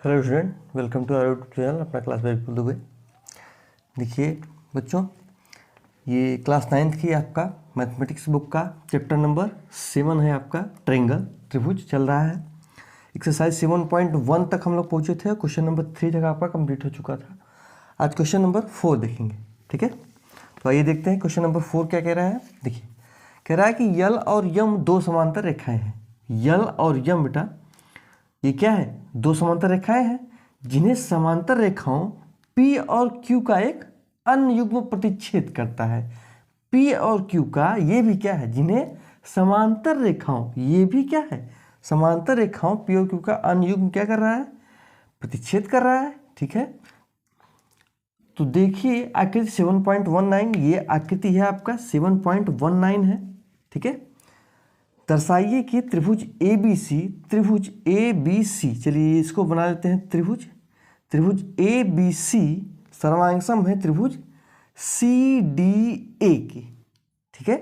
Hello student, welcome to our channel अपना class by Vipul Dubey. देखिए बच्चों, ये क्लास 9th की आपका मैथमेटिक्स बुक का चैप्टर नंबर 7 है आपका ट्रायंगल त्रिभुज चल रहा है। एक्सरसाइज 7.1 तक हम लोग पहुंचे थे। क्वेश्चन नंबर 3 तक आपका कंप्लीट हो चुका था। आज क्वेश्चन नंबर 4 देखेंगे, ठीक है। तो आइए देखते हैं क्वेश्चन नंबर 4 क्या कह रहा है। देखिए, कह रहा है कि यल और यम दो समांतर रेखाएं हैं। यल और यम बेटा ये क्या है? दो समांतर रेखाएं हैं जिन्हें समांतर रेखाओं P और Q का एक अन्य युग्म प्रतिच्छेद करता है। P और Q का ये भी क्या है? जिन्हें समांतर रेखाओं, ये भी क्या है? समांतर रेखाओं P और Q का अन्य युग्म क्या कर रहा है? प्रतिच्छेद कर रहा है, ठीक है। तो देखिए आकृति 7.19, ये आकृति है आपका 7.19 है, ठीक है। दर्शाइए कि त्रिभुज ए बी सी, चलिए इसको बना लेते हैं त्रिभुज ए बी सी सर्वांगसम है त्रिभुज सी डी ए की, ठीक है।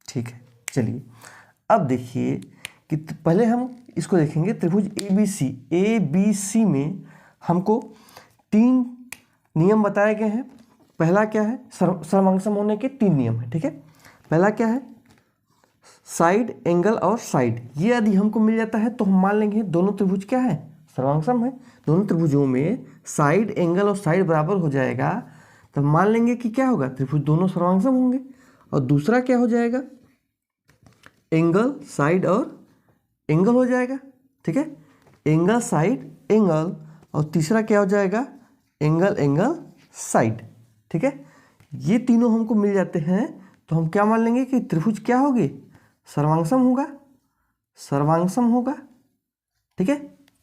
ठीक है, चलिए अब देखिए कि पहले हम इसको देखेंगे। त्रिभुज ए बी सी में हमको 3 नियम बताए गए हैं। पहला क्या है? सर्वांगसम होने के 3 नियम है, ठीक है। पहला क्या है? साइड, एंगल और साइड। ये यदि हमको मिल जाता है तो हम मान लेंगे दोनों त्रिभुज क्या है? सर्वांगसम है। दोनों त्रिभुजों में साइड, एंगल और साइड बराबर हो जाएगा तो हम मान लेंगे कि क्या होगा? त्रिभुज दोनों सर्वांगसम होंगे। और दूसरा क्या हो जाएगा? एंगल, साइड और एंगल हो जाएगा, ठीक है। Angle, side, angle. और तीसरा क्या हो जाएगा? एंगल, एंगल, साइड, ठीक है। ये तीनों हमको मिल जाते हैं तो हम क्या मान लेंगे कि त्रिभुज क्या होगी? सर्वांगसम होगा, ठीक है।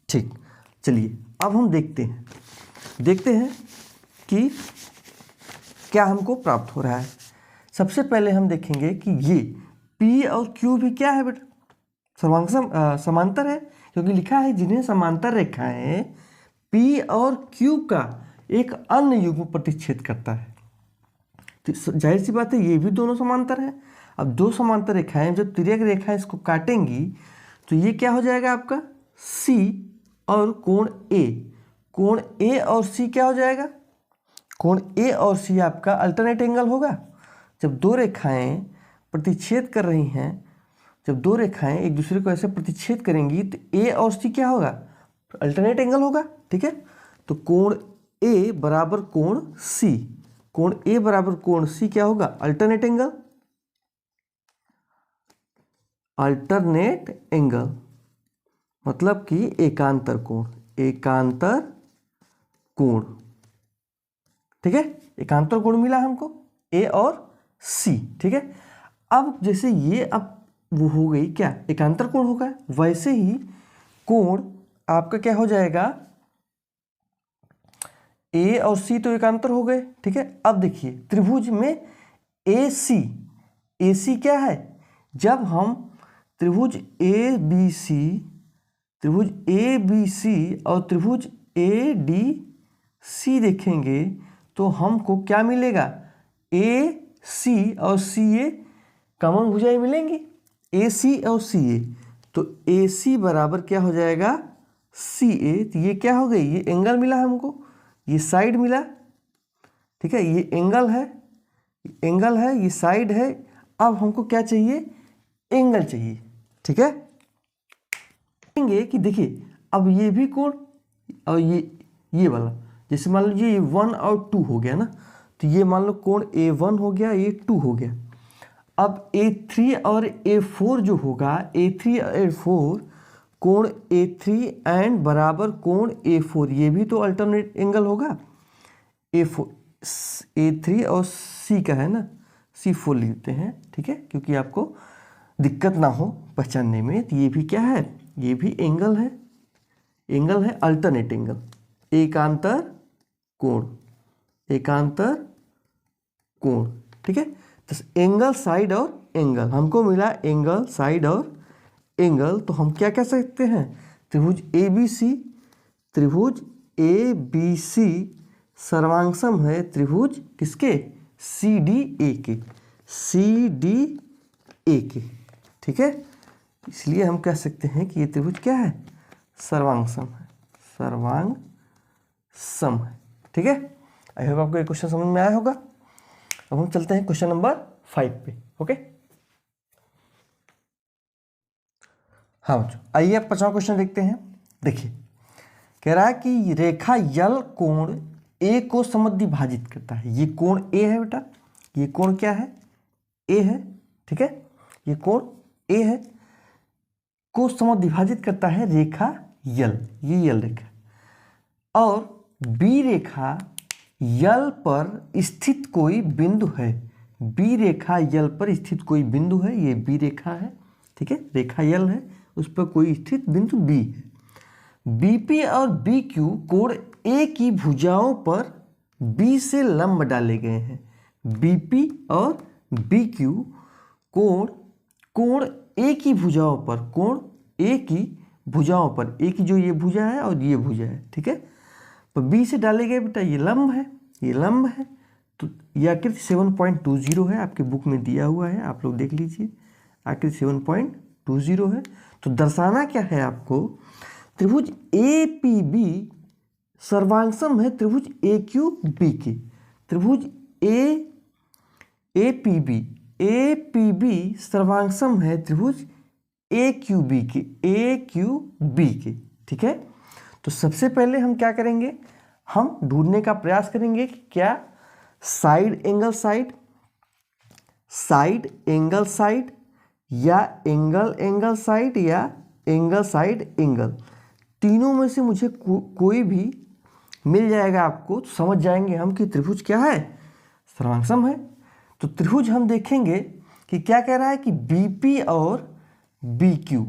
ठीक, चलिए अब हम देखते हैं कि क्या हमको प्राप्त हो रहा है। सबसे पहले हम देखेंगे कि ये P और Q भी क्या है बेटा? समांतर है, क्योंकि लिखा है जिन्हें समांतर रेखाएं P और Q का एक अन्य युग्म प्रतिच्छेद करता है। तो जाहिर सी बात है ये भी दोनों समांतर है। अब दो समांतर रेखाएं जब तिर्यक रेखाएं इसको काटेंगी तो ये क्या हो जाएगा आपका? C और कोण A और C क्या हो जाएगा? कोण A और C आपका अल्टरनेट एंगल होगा। जब दो रेखाएं प्रतिच्छेद कर रही हैं, जब दो रेखाएं एक दूसरे को ऐसे प्रतिच्छेद करेंगी तो A और C क्या होगा? अल्टरनेट एंगल होगा, ठीक है। तो कोण A बराबर कोण C, कोण A बराबर कोण C क्या होगा? अल्टरनेट एंगल, मतलब कि एकांतर कोण, ठीक है। एकांतर कोण मिला हमको A और C, ठीक है। अब जैसे ये अब वो हो गई क्या? एकांतर कोण होगा। वैसे ही कोण आपका क्या हो जाएगा? A और C तो एकांतर हो गए, ठीक है। अब देखिए त्रिभुज में AC क्या है? जब हम त्रिभुज ए बी सी और त्रिभुज ADC देखेंगे तो हमको क्या मिलेगा? AC और CA कॉमन भुजाएं मिलेंगी, AC और CA। तो AC बराबर क्या हो जाएगा? CA। तो ये क्या हो गई? ये एंगल मिला हमको, ये साइड मिला, ठीक है। ये एंगल है, ये साइड है। अब हमको क्या चाहिए? एंगल चाहिए, ठीक है। कि देखिए अब ये भी कोण और ये वाला, जैसे मान लीजिए ये 1 और 2 हो गया ना, तो ये मान लो कोण A1 हो गया, ये 2 हो गया। अब A3 और A4 जो होगा, A3 और A4 कोण A3 एंड बराबर कोण A4, ये भी तो अल्टरनेट एंगल होगा। A3 और C का है ना, C4 लिखते हैं, ठीक है, क्योंकि आपको दिक्कत ना हो पहचानने में। तो ये भी क्या है? ये भी एंगल है, अल्टरनेट एंगल, एकांतर कोण, ठीक है। तो एंगल, साइड और एंगल हमको मिला, एंगल, साइड और एंगल। तो हम क्या कह सकते हैं? त्रिभुज ABC सर्वांगसम है त्रिभुज किसके? CDA के, ठीक है। इसलिए हम कह सकते हैं कि ये त्रिभुज क्या है? सर्वांगसम है। सर्वांग सम है। ठीक है, आई होप आपको ये क्वेश्चन समझ में आया होगा। अब हम चलते हैं क्वेश्चन नंबर 5 पे। ओके, हाँ बच्चों, आइए आप 50वां क्वेश्चन देखते हैं। देखिए, कह रहा है कि रेखा यल कोण ए को समद्विभाजित करता है। ये कोण ए है बेटा, ये कोण क्या है? ए है। ठीक है, ये कोण ए है, को समद्विभाजित करता है रेखा यल, ये यल रेखा। और बी रेखा यल पर स्थित कोई बिंदु है। बी रेखा यल पर स्थित कोई बिंदु है, ये बी रेखा है। ठीक है, रेखा यल है, उस पर कोई स्थित बिंदु बी है। बीपी और बी क्यू कोण ए की भुजाओं पर बी से लंब डाले गए हैं। बीपी और बी क्यू कोण ए की भुजाओं पर, कोण ए की भुजाओं पर, ए की जो ये भुजा है और ये भुजा है, ठीक है, तो बी से डाले गए बेटा, ये लंब है, ये लंब है। तो ये आकृति 7.20 है, आपके बुक में दिया हुआ है, आप लोग देख लीजिए, आकृति 7.20 है। तो दर्शाना क्या है आपको? त्रिभुज ए पी बी सर्वांगसम है त्रिभुज ए क्यू बी के। त्रिभुज ए पी बी सर्वांगसम है त्रिभुज ए क्यू बी के। ठीक है, तो सबसे पहले हम क्या करेंगे? हम ढूंढने का प्रयास करेंगे कि क्या साइड एंगल साइड या एंगल साइड या एंगल साइड एंगल, तीनों में से मुझे कोई भी मिल जाएगा आपको, तो समझ जाएंगे हम कि त्रिभुज क्या है, सर्वांगसम है। तो त्रिभुज हम देखेंगे कि क्या कह रहा है कि बीपी और बी क्यू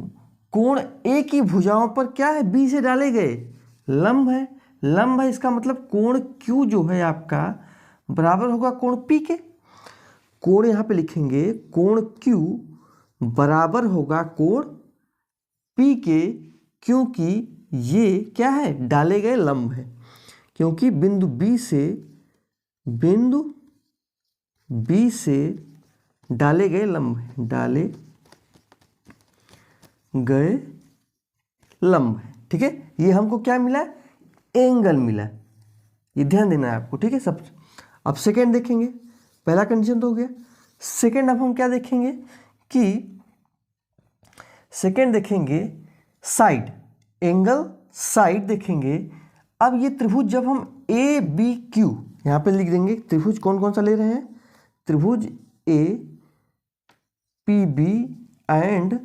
कोण ए की भुजाओं पर क्या है, बी से डाले गए लंब है। लंब है, इसका मतलब कोण क्यू जो है आपका बराबर होगा कोण पी के। कोण यहाँ पे लिखेंगे, कोण क्यू बराबर होगा कोण पी के, क्योंकि ये क्या है, डाले गए लंब है। क्योंकि बिंदु बी से डाले गए लंब है, डाले गए लंब है। ठीक है, ये हमको क्या मिला? एंगल मिला। ये ध्यान देना है आपको। ठीक है सब। अब सेकेंड देखेंगे, पहला कंडीशन तो हो गया। सेकेंड अब हम क्या देखेंगे कि सेकेंड देखेंगे साइड, एंगल साइड देखेंगे। अब ये त्रिभुज जब हम ए बी क्यू यहाँ पे लिख देंगे, त्रिभुज कौन कौन सा ले रहे हैं? त्रिभुज ए पी बी एंड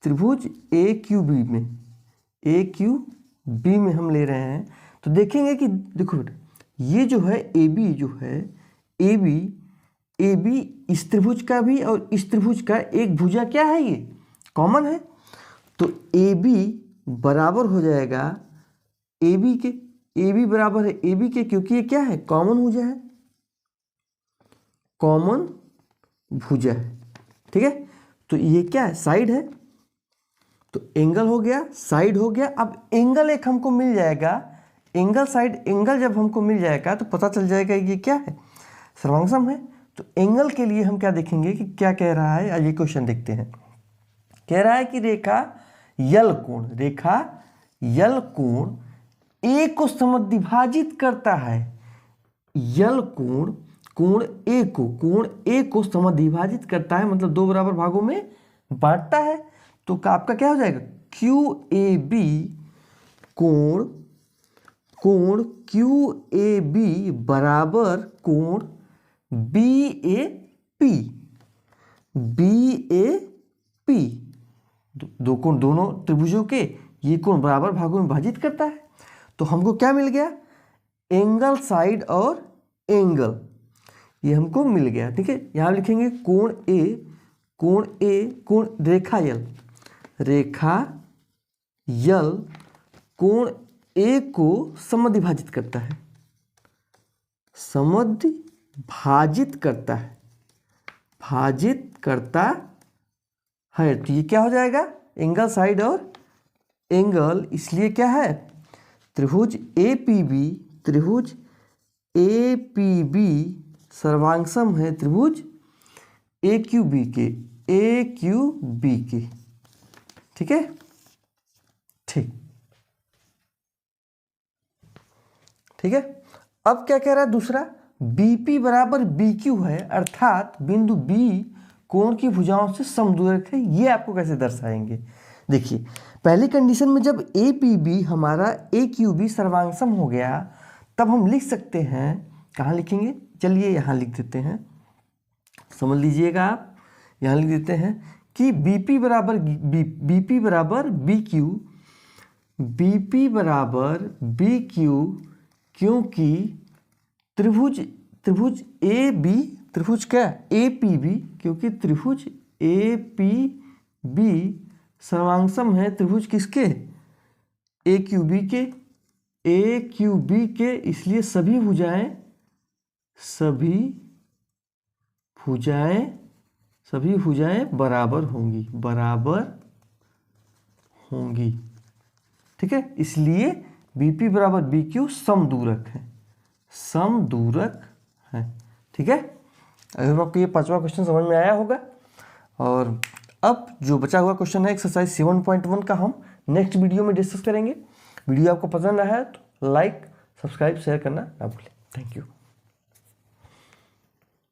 त्रिभुज ए क्यू बी में हम ले रहे हैं। तो देखेंगे कि देखो बेटा, ये जो है ए बी इस त्रिभुज का भी और इस त्रिभुज का एक भुजा क्या है, ये कॉमन है। तो ए बी बराबर हो जाएगा ए बी बराबर है ए बी के, क्योंकि ये क्या है, कॉमन भुजा है, कॉमन भुजा है। ठीक है, तो ये क्या है, साइड है। तो एंगल हो गया, साइड हो गया। अब एंगल एक हमको मिल जाएगा, एंगल साइड एंगल जब हमको मिल जाएगा तो पता चल जाएगा ये क्या है, सर्वांगसम है। तो एंगल के लिए हम क्या देखेंगे कि क्या कह रहा है, आज ये क्वेश्चन देखते हैं। कह रहा है कि रेखा यल कोण ए को समद्विभाजित करता है। यल कोण ए को समद्विभाजित करता है, मतलब दो बराबर भागों में बांटता है। तो आपका क्या हो जाएगा, क्यू ए बी कोण क्यू ए बी बराबर कोण बी ए पी। दो कोण, दोनों त्रिभुजों के ये कोण बराबर भागों में विभाजित करता है। तो हमको क्या मिल गया, एंगल साइड और एंगल, ये हमको मिल गया। ठीक है, यहाँ लिखेंगे कोण रेखा यल कोण ए को समद्विभाजित करता है, भाजित करता है। तो ये क्या हो जाएगा, एंगल साइड और एंगल, इसलिए क्या है, त्रिभुज ए पी बी सर्वांगसम है त्रिभुज ए क्यू बी के। ठीक है, ठीक। ठीक है। अब क्या कह रहा है दूसरा, BP बराबर BQ है, अर्थात बिंदु B कोण की भुजाओं से समदूरक है। ये आपको कैसे दर्शाएंगे? देखिए, पहली कंडीशन में जब APB हमारा AQB सर्वांगसम हो गया, तब हम लिख सकते हैं, कहाँ लिखेंगे, चलिए यहाँ लिख देते हैं, समझ लीजिएगा आप, यहाँ लिख देते हैं कि BP बराबर BQ, क्योंकि त्रिभुज AB, त्रिभुज क्या, APB, क्योंकि त्रिभुज APB सर्वांगसम है त्रिभुज किसके, AQB के, इसलिए सभी भुजाएं बराबर होंगी, ठीक है। इसलिए BP बराबर BQ समदूरक है, ठीक है। अगर आपको ये 5वां क्वेश्चन समझ में आया होगा। और अब जो बचा हुआ क्वेश्चन है एक्सरसाइज 7.1 का हम नेक्स्ट वीडियो में डिस्कस करेंगे। वीडियो आपको पसंद आया है तो लाइक, सब्सक्राइब, शेयर करना ना भूलें। Thank you.